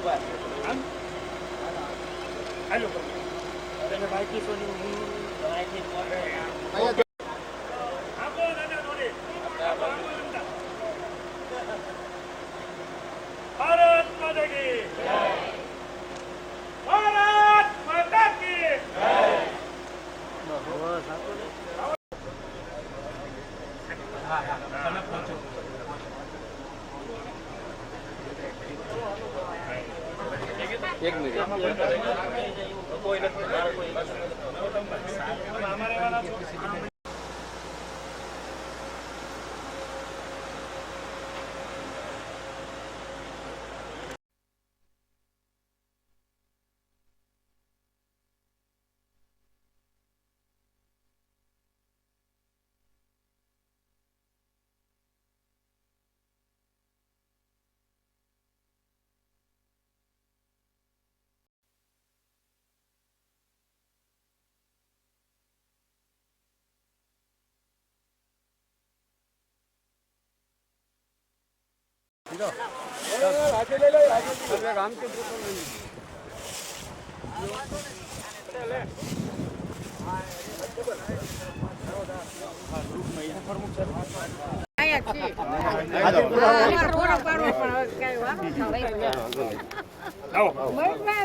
ભારત માતા કી જય. ભારત માતા કી જય. એક મિનિટ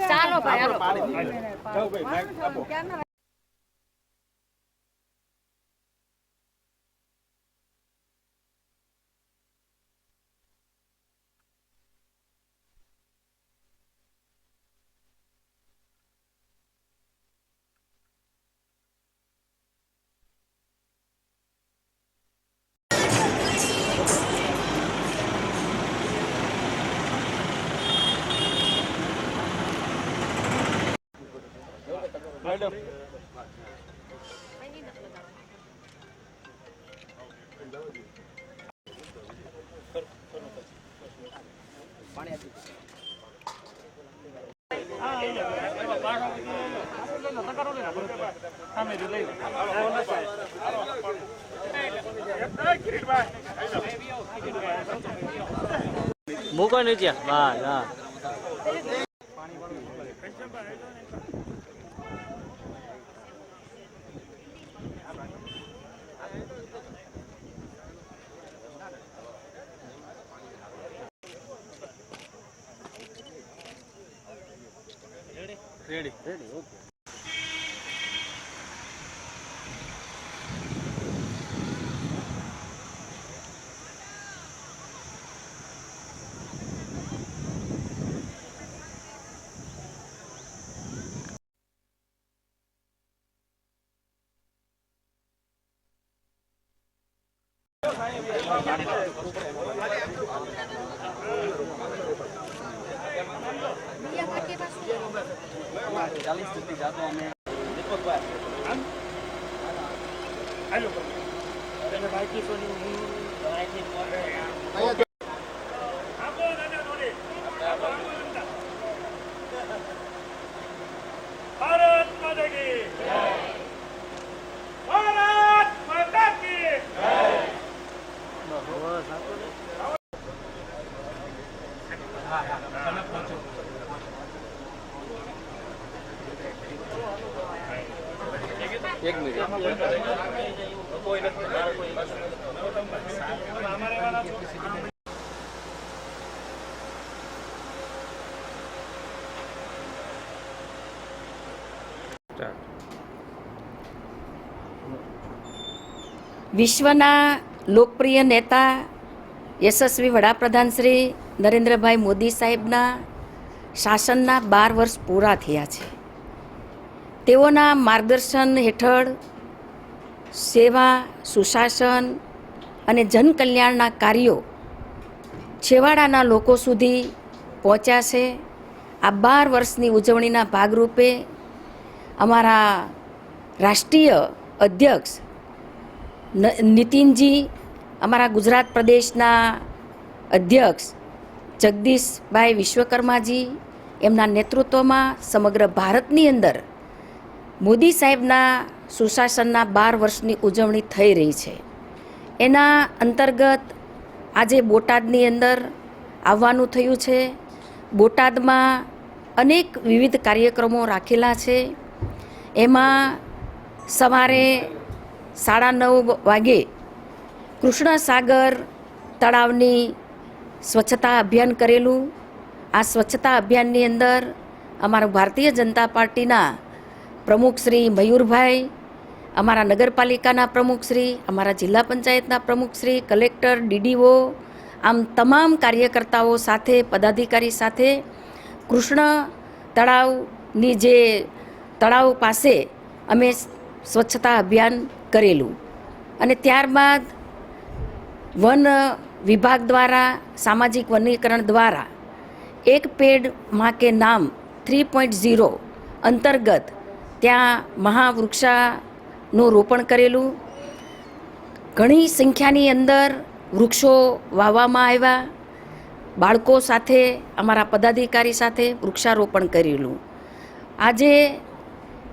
ચાલો ભાઈ મેડમ મૂકો નીચે બસ હા રેડી રેડી ઓકે. ભારત માતા કી જય. ભારત માતા કી જય. એક મિનિટ વિશ્વના લોકપ્રિય નેતા યશસ્વી વડાપ્રધાન શ્રી નરેન્દ્રભાઈ મોદી સાહેબના શાસનના 12 વર્ષ પૂરા થયા છે. તેઓના માર્ગદર્શન હેઠળ સેવા, સુશાસન અને જનકલ્યાણના કાર્યો છેવાડાના લોકો સુધી પહોંચ્યા છે. આ 12 વર્ષની ઉજવણીના ભાગરૂપે અમારા રાષ્ટ્રીય અધ્યક્ષ નીતિનજી, અમારા ગુજરાત પ્રદેશના અધ્યક્ષ જગદીશભાઈ વિશ્વકર્માજી, એમના નેતૃત્વમાં સમગ્ર ભારતની અંદર મોદી સાહેબના સુશાસનના 12 વર્ષની ઉજવણી થઈ રહી છે. એના અંતર્ગત આજે બોટાદની અંદર આવવાનું થયું છે. બોટાદમાં અનેક વિવિધ કાર્યક્રમો રાખેલા છે. એમાં સવારે 9:30 વાગે કૃષ્ણસાગર તળાવની સ્વચ્છતા અભિયાન કરેલું. આ સ્વચ્છતા અભિયાનની અંદર અમારા ભારતીય જનતા પાર્ટીના પ્રમુખ શ્રી મયુરભાઈ, અમારા નગરપાલિકાના પ્રમુખ શ્રી, અમારા જિલ્લા પંચાયતના પ્રમુખ શ્રી, કલેક્ટર, ડીડીઓ, આમ તમામ કાર્યકર્તાઓ સાથે, પદાધિકારી સાથે કૃષ્ણ તળાવની જે તળાવ પાસે અમે સ્વચ્છતા અભિયાન કરેલું. અને ત્યારબાદ વન વિભાગ દ્વારા, સામાજિક વનીકરણ દ્વારા એક પેડ માં કે નામ 3.0 અંતર્ગત ત્યાં મહાવૃક્ષાનું રોપણ કરેલું. ઘણી સંખ્યાની અંદર વૃક્ષો વાવવામાં આવ્યા. બાળકો સાથે, અમારા પદાધિકારી સાથે વૃક્ષારોપણ કરેલું. આજે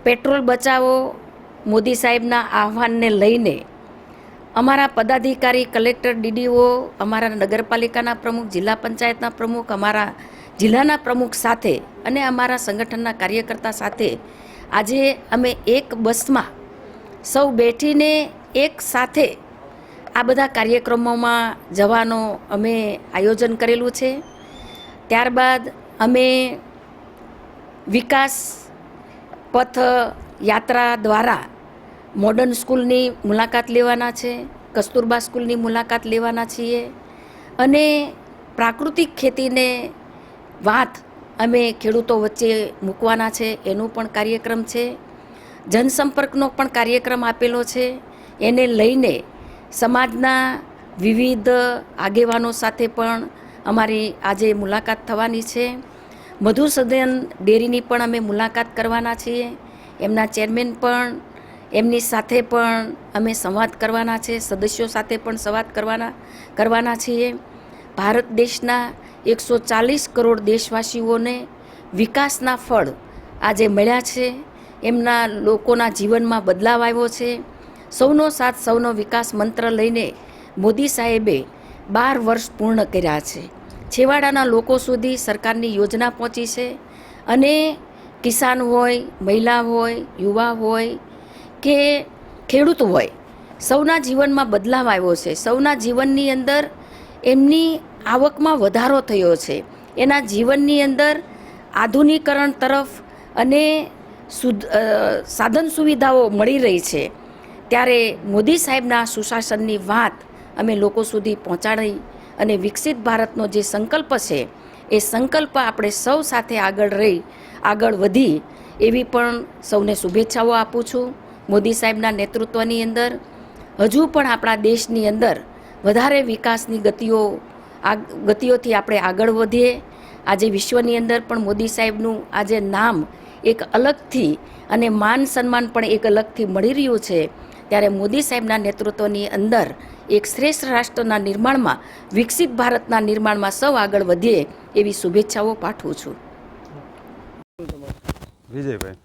પેટ્રોલ બચાવો મોદી સાહેબના આહવાનને લઈને અમારા પદાધિકારી, કલેક્ટર, ડીડીઓ, અમારા નગરપાલિકાના પ્રમુખ, જિલ્લા પંચાયતના પ્રમુખ, અમારા જિલ્લાના પ્રમુખ સાથે અને અમારા સંગઠનના કાર્યકર્તા સાથે આજે અમે એક બસમાં સૌ બેઠીને એક સાથે આ બધા કાર્યક્રમોમાં જવાનો અમે આયોજન કરેલું છે. ત્યારબાદ અમે વિકાસ પથ યાત્રા દ્વારા મોડર્ન સ્કૂલની મુલાકાત લેવાના છે, કસ્તુરબા સ્કૂલની મુલાકાત લેવાના છીએ અને પ્રાકૃતિક ખેતીને વાત અમે ખેડૂતો વચ્ચે મૂકવાના છે, એનું પણ કાર્યક્રમ છે. જનસંપર્કનો પણ કાર્યક્રમ આપેલો છે. એને લઈને સમાજના વિવિધ આગેવાનો સાથે પણ અમારી આજે મુલાકાત થવાની છે. મધુસૂદન ડેરીની પણ અમે મુલાકાત કરવાના છીએ. એમના ચેરમેન પણ, એમની સાથે પણ અમે સંવાદ કરવાના છે. સદસ્યો સાથે પણ સંવાદ કરવાના છીએ. ભારત દેશના 140 કરોડ દેશવાસીઓને વિકાસના ફળ આજે મળ્યા છે. એમના લોકોના જીવનમાં બદલાવ આવ્યો છે. સૌનો સાથ, સૌનો વિકાસ મંત્ર લઈને મોદી સાહેબે 12 વર્ષ પૂર્ણ કર્યા છે. છેવાડાના લોકો સુધી સરકારની યોજના પહોંચી છે અને કિસાન હોય, મહિલા હોય, યુવા હોય કે ખેડૂત હોય, સૌના જીવનમાં બદલાવ આવ્યો છે. સૌના જીવનની અંદર એમની આવકમાં વધારો થયો છે. એના જીવનની અંદર આધુનિકરણ તરફ અને સાધન સુવિધાઓ મળી રહી છે. ત્યારે મોદી સાહેબના સુશાસનની વાત અમે લોકો સુધી પહોંચાડી અને વિકસિત ભારતનો જે સંકલ્પ છે એ સંકલ્પ આપણે સૌ સાથે આગળ વધી એવી પણ સૌને શુભેચ્છાઓ આપું છું. મોદી સાહેબના નેતૃત્વની અંદર હજુ પણ આપણા દેશની અંદર વધારે વિકાસની ગતિઓથી આપણે આગળ વધીએ. આજે વિશ્વની અંદર પણ મોદી સાહેબનું આજે નામ એક અલગથી અને માન સન્માન પણ એક અલગથી મળી રહ્યું છે. ત્યારે મોદી સાહેબના નેતૃત્વની અંદર એક શ્રેષ્ઠ રાષ્ટ્રના નિર્માણમાં, વિકસિત ભારતના નિર્માણમાં સૌ આગળ વધીએ એવી શુભેચ્છાઓ પાઠવું છું. વિજયભાઈ.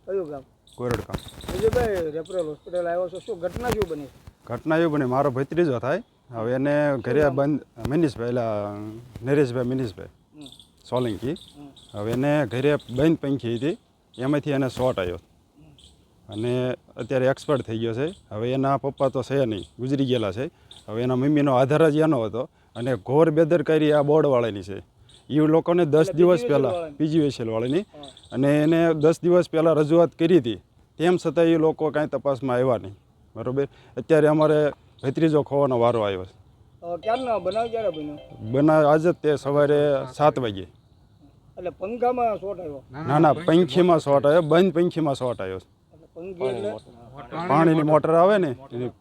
કયું ગામ? કોરડકા. વિજયભાઈ, રેફરલ હોસ્પિટલ આવ્યો છો, શું ઘટના શું બની? ઘટના એવું બની, મારો ભત્રીજો થાય. હવે એને ઘરે બંધ, મનીષભાઈ, નરેશભાઈ મનીષભાઈ સોલંકી. હવે એને ઘરે બંધ પંખી હતી, એમાંથી એને શોટ આવ્યો અને અત્યારે એક્સપર્ટ થઈ ગયો છે. હવે એના પપ્પા તો છે નહીં, ગુજરી ગયેલા છે. હવે એના મમ્મીનો આધાર જ એનો હતો અને ઘોર બેદરકારી આ બોર્ડવાળાની છે. એ લોકોને 10 દિવસ પહેલાં, PGVSL વાળાની, અને એને 10 દિવસ પહેલાં રજૂઆત કરી હતી. તેમ છતાં એ લોકો કાંઈ તપાસમાં આવ્યા નહીં. બરાબર. અત્યારે અમારે ભત્રીજો ખોવાનો વારો આવ્યો છે. ક્યારનો બનાવ ક્યારે બન્યો? બનાવ આજે જ, તે સવારે 7 વાગે. એટલે પંખામાં શોટ આવ્યો? ના, પંખીમાં શોટ આવ્યો, બંધ પંખીમાં શોટ આવ્યો. પંખી એટલે પાણીની મોટર આવે ને એની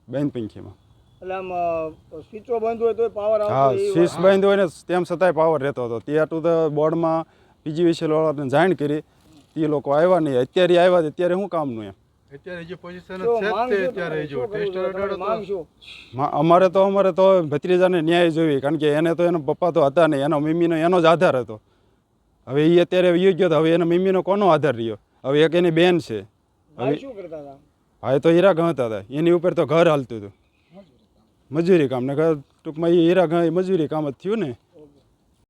બંધ પંખીમાં. એટલે આમ સ્વિચો બંધ હોય તો પાવર આવતો? હા, સ્વિચ બંધ હોય ને તેમ છતાંય પાવર રહેતો હતો. તે આટલું તો બોર્ડમાં PGVSL વાળાને જાણ કરી, તે લોકો આવ્યા નહીં. અત્યારે આવ્યા, અત્યારે શું કામનું એમ? અત્યારે જે પોઝિશન છે તે અત્યારે જો ટેસ્ટર અમારે તો ભત્રીજાને ન્યાય જોઈએ, કારણ કે એને તો એના પપ્પા તો હતા નહીં, એનો મમ્મીનો એનો જ આધાર હતો. હવે એ અત્યારે વયો ગયો તો હવે એના મમ્મીનો કોનો આધાર રહ્યો? હવે એક એની બેન છે. હવે શું કરતા હતા? હા, તો હીરા ગણતા હતા. એની ઉપર તો ઘર હાલતું હતું, મજૂરી કામ ને. ટૂંકમાં એ હીરા મજૂરી કામ જ થયું ને.